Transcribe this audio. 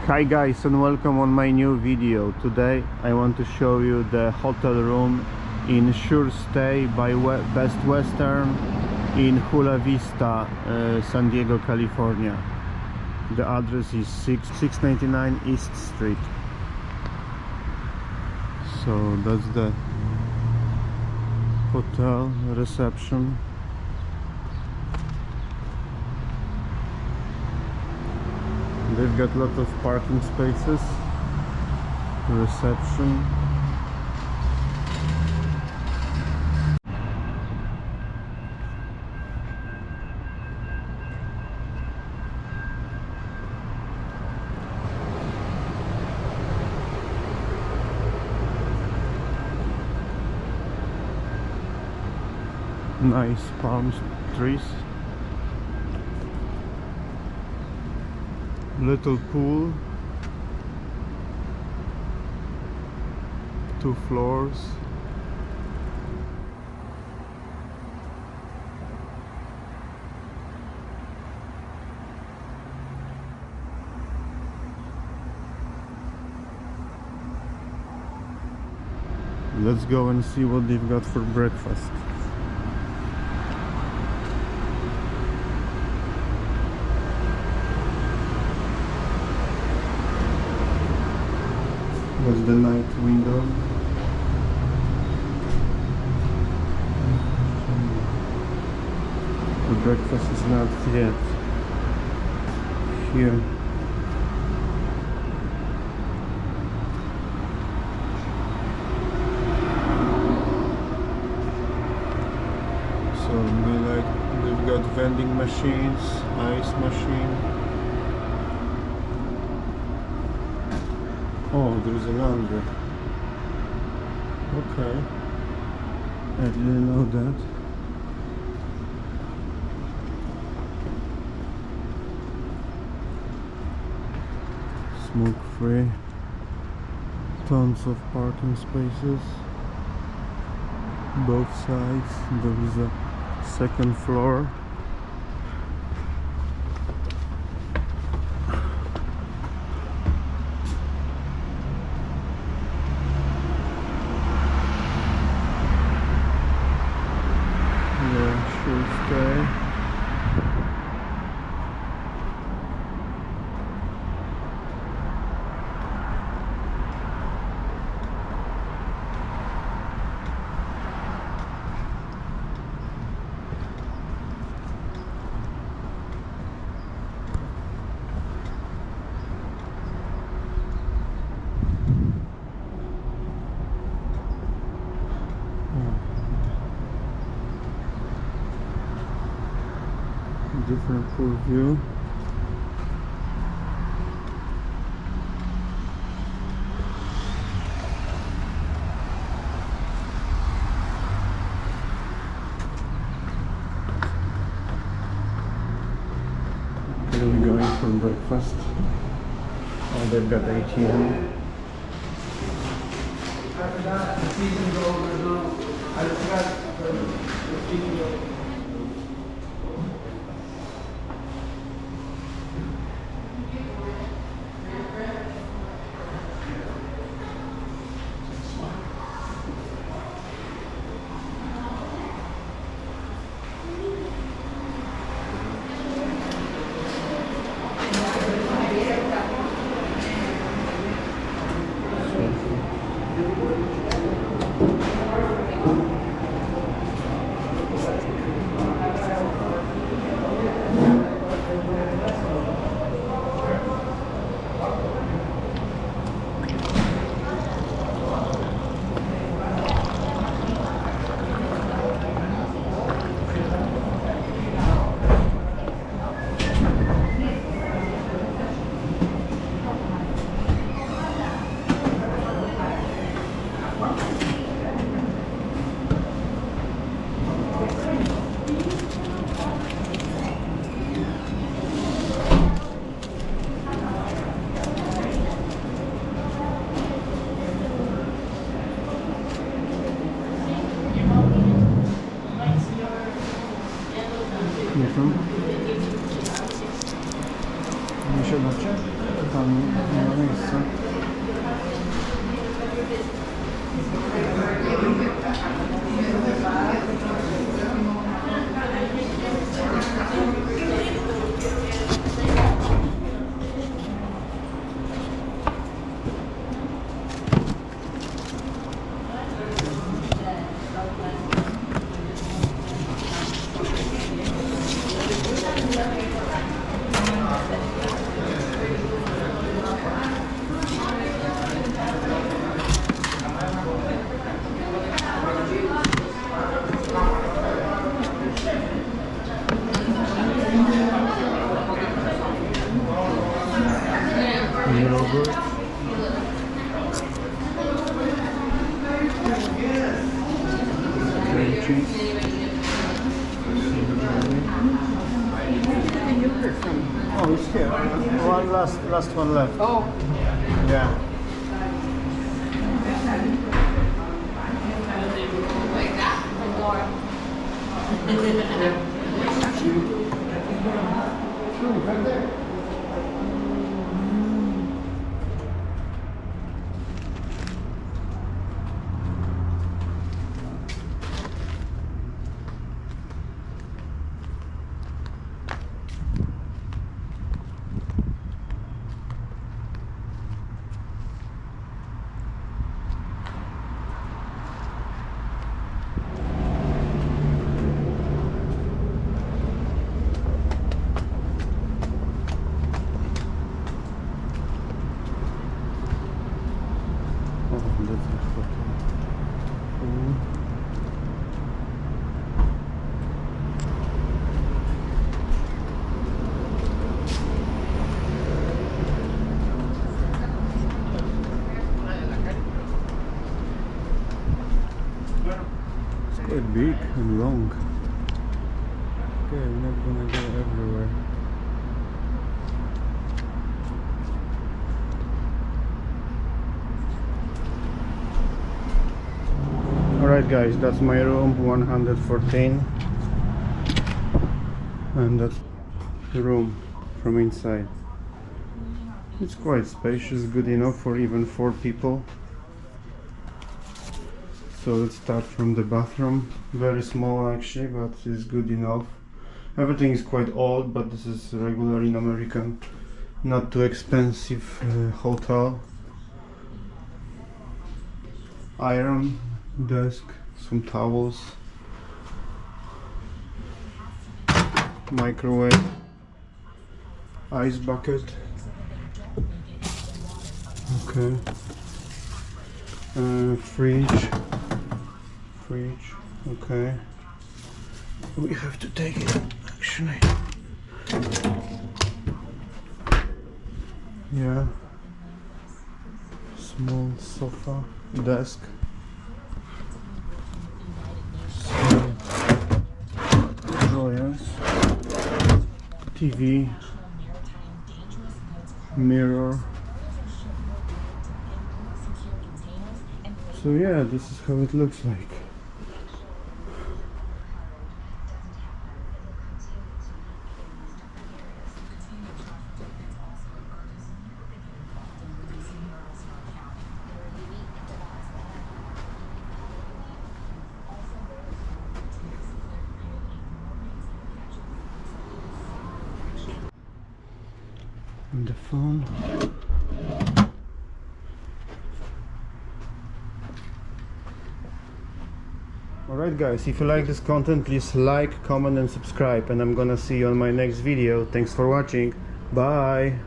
Hi guys, and welcome on my new video. Today I want to show you the hotel room in SureStay by Best Western in Chula Vista, San Diego, California. The address is 699 East Street. So that's the hotel reception. They've got a lot of parking spaces. Reception. Nice palm trees. Little pool, 2 floors. Let's go and see what they've got for breakfast. That's the night window. The breakfast is not yet here. So they've got vending machines, ice machine. Oh, there's a laundry. Okay. I didn't know that. Smoke free. Tons of parking spaces. Both sides. There is a second floor. SureStay. Different pool view. Here we go in for breakfast. Oh, they've got ATM. I forgot the season's over. No, I forgot the speaking. Nie wiem. Nie się dacie? Tam nie ma miejsca. Yogurt. Cream cheese. Oh, it's here. One last one left. Oh. Yeah. It's quite big and long. Okay, we're not gonna go everywhere. Alright guys, that's my room 114, and that's the room from inside. It's quite spacious, good enough for even 4 people. So let's start from the bathroom. Very small actually, but it's good enough. Everything is quite old, but this is regular in American, not too expensive hotel. Iron desk, some towels, microwave, ice bucket. Okay. Fridge. Okay. We have to take it actually. Yeah. Small sofa, desk. Drawers. TV. Mirror. So yeah, this is how it looks like. And the phone. Alright guys, if you like this content, please like, comment and subscribe, and I'm gonna see you on my next video. Thanks for watching. Bye!